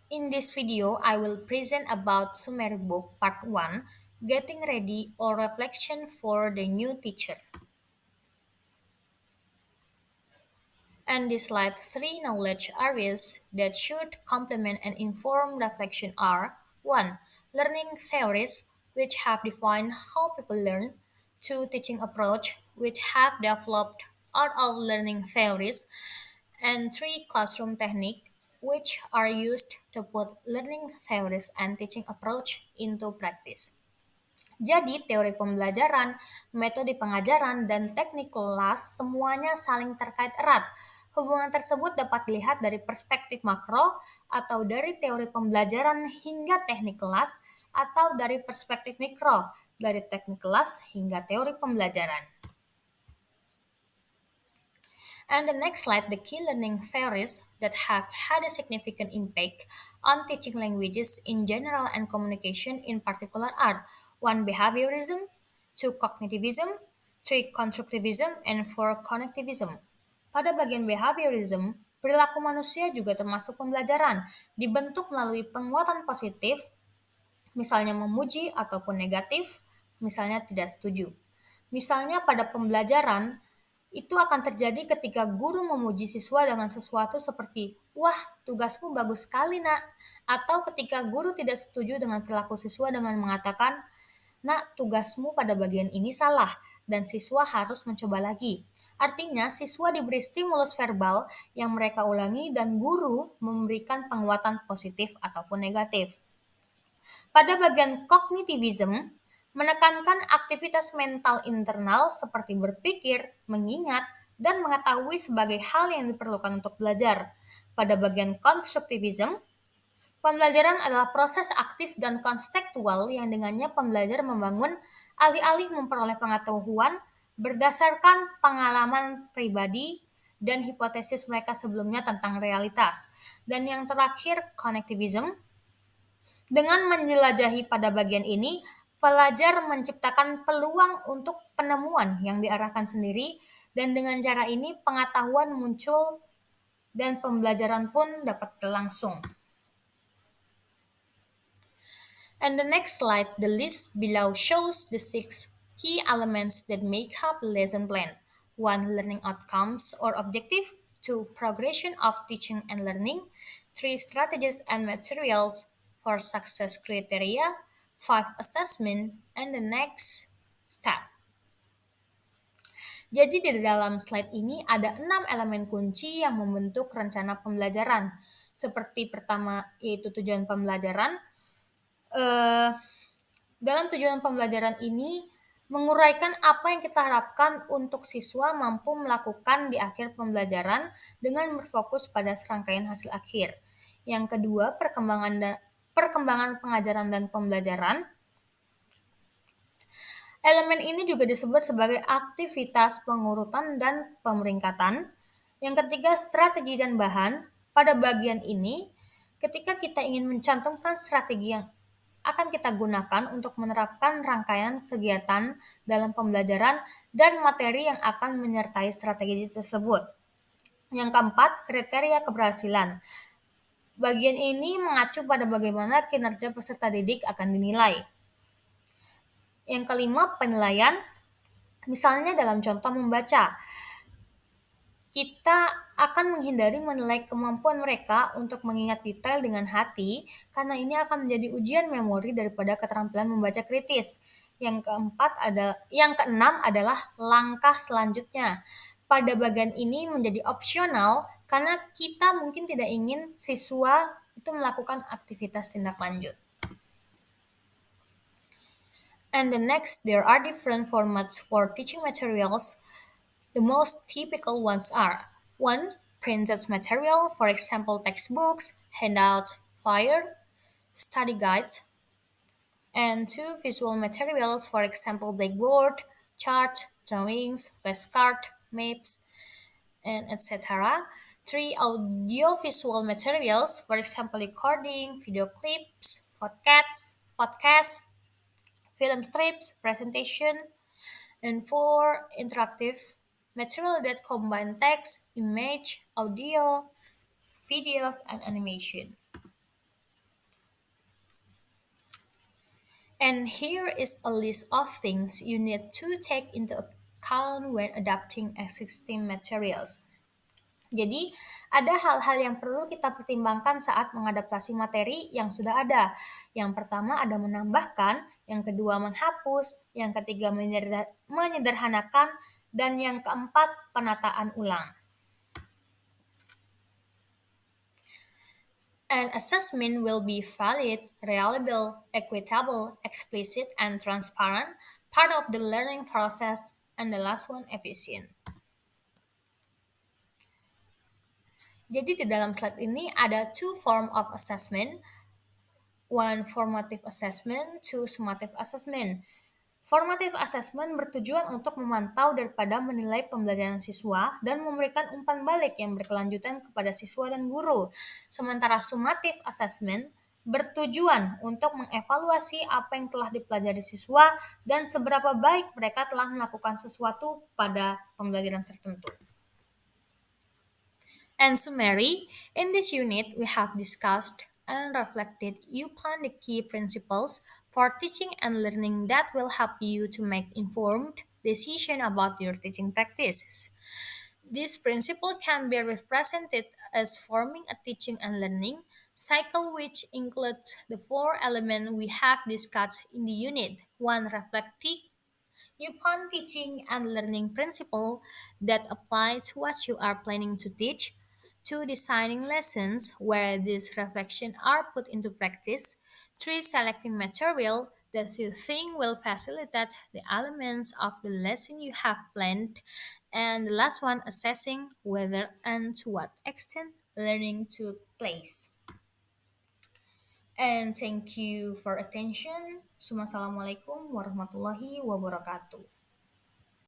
In this video, I will present about Sumeru Book Part 1, Getting Ready or Reflection for the New Teacher. And the slide three knowledge areas that should complement and inform reflection are 1. Learning theories, which have defined how people learn, 2. Teaching approach, which have developed out of learning theories, and 3. Classroom technique, which are used to put learning theories and teaching approach into practice. Jadi, teori pembelajaran, metode pengajaran, dan teknik kelas semuanya saling terkait erat. Hubungan tersebut dapat dilihat dari perspektif makro atau dari teori pembelajaran hingga teknik kelas atau dari perspektif mikro dari teknik kelas hingga teori pembelajaran. And the next slide, the key learning theories that have had a significant impact on teaching languages in general and communication in particular are 1. Behaviorism, 2. Cognitivism, 3. Constructivism, and 4. Connectivism. Pada bagian behaviorism, perilaku manusia juga termasuk pembelajaran, dibentuk melalui penguatan positif, misalnya memuji ataupun negatif, misalnya tidak setuju. Misalnya pada pembelajaran, itu akan terjadi ketika guru memuji siswa dengan sesuatu seperti, "Wah, tugasmu bagus sekali, Nak." Atau ketika guru tidak setuju dengan perilaku siswa dengan mengatakan, "Nak, tugasmu pada bagian ini salah," dan siswa harus mencoba lagi. Artinya, siswa diberi stimulus verbal yang mereka ulangi dan guru memberikan penguatan positif ataupun negatif. Pada bagian kognitivism, menekankan aktivitas mental internal seperti berpikir, mengingat, dan mengetahui sebagai hal yang diperlukan untuk belajar. Pada bagian constructivism, pembelajaran adalah proses aktif dan konstekstual yang dengannya pembelajar membangun alih-alih memperoleh pengetahuan berdasarkan pengalaman pribadi dan hipotesis mereka sebelumnya tentang realitas. Dan yang terakhir, connectivism, dengan menjelajahi pada bagian ini, pelajar menciptakan peluang untuk penemuan yang diarahkan sendiri, dan dengan cara ini pengetahuan muncul dan pembelajaran pun dapat berlangsung. And the next slide, the list below shows the 6 key elements that make up the lesson plan. 1. Learning outcomes or objective. 2. Progression of teaching and learning. 3. Strategies and materials. 4. Success criteria. 5. Assessment. And the next step. Jadi di dalam slide ini ada 6 elemen kunci yang membentuk rencana pembelajaran. Seperti pertama yaitu tujuan pembelajaran. Dalam tujuan pembelajaran ini, menguraikan apa yang kita harapkan untuk siswa mampu melakukan di akhir pembelajaran dengan berfokus pada serangkaian hasil akhir. Yang kedua, perkembangan pengajaran dan pembelajaran. Elemen ini juga disebut sebagai aktivitas pengurutan dan pemeringkatan. Yang ketiga, strategi dan bahan. Pada bagian ini, ketika kita ingin mencantumkan strategi yang akan kita gunakan untuk menerapkan rangkaian kegiatan dalam pembelajaran dan materi yang akan menyertai strategi tersebut. Yang keempat, kriteria keberhasilan. Bagian ini mengacu pada bagaimana kinerja peserta didik akan dinilai. Yang kelima, penilaian. Misalnya dalam contoh membaca, kita akan menghindari menilai kemampuan mereka untuk mengingat detail dengan hati, karena ini akan menjadi ujian memori daripada keterampilan membaca kritis. Yang keenam adalah langkah selanjutnya. Pada bagian ini menjadi opsional karena kita mungkin tidak ingin siswa itu melakukan aktivitas tindak lanjut. And the next, there are different formats for teaching materials. The most typical ones are 1. Printed material, for example textbooks, handouts, flyer, study guides, and 2. Visual materials, for example blackboard, charts, drawings, flashcard, maps, and etc. 3. Audiovisual materials, for example recording, video clips, podcasts, film strips, presentation, and 4. Interactive material that combine text, image, audio, videos, and animation. And here is a list of things you need to take into account when adapting existing materials. Jadi, ada hal-hal yang perlu kita pertimbangkan saat mengadaptasi materi yang sudah ada. Yang pertama ada menambahkan, yang kedua menghapus, yang ketiga menyederhanakan, dan yang keempat penataan ulang. An assessment will be valid, reliable, equitable, explicit, and transparent, part of the learning process, and the last one efficient. Jadi di dalam slide ini ada two form of assessment, one formative assessment, two summative assessment. Formative assessment bertujuan untuk memantau daripada menilai pembelajaran siswa dan memberikan umpan balik yang berkelanjutan kepada siswa dan guru. Sementara summative assessment bertujuan untuk mengevaluasi apa yang telah dipelajari siswa dan seberapa baik mereka telah melakukan sesuatu pada pembelajaran tertentu. And summary, in this unit we have discussed and reflected upon the key principles for teaching and learning that will help you to make informed decision about your teaching practices. This principle can be represented as forming a teaching and learning cycle which includes the four elements we have discussed in the unit. One, reflecting upon teaching and learning principle that apply to what you are planning to teach, two, designing lessons where these reflections are put into practice, three, selecting material that you think will facilitate the elements of the lesson you have planned, and the last one, assessing whether and to what extent learning took place. And thank you for attention. Assalamualaikum warahmatullahi wabarakatuh.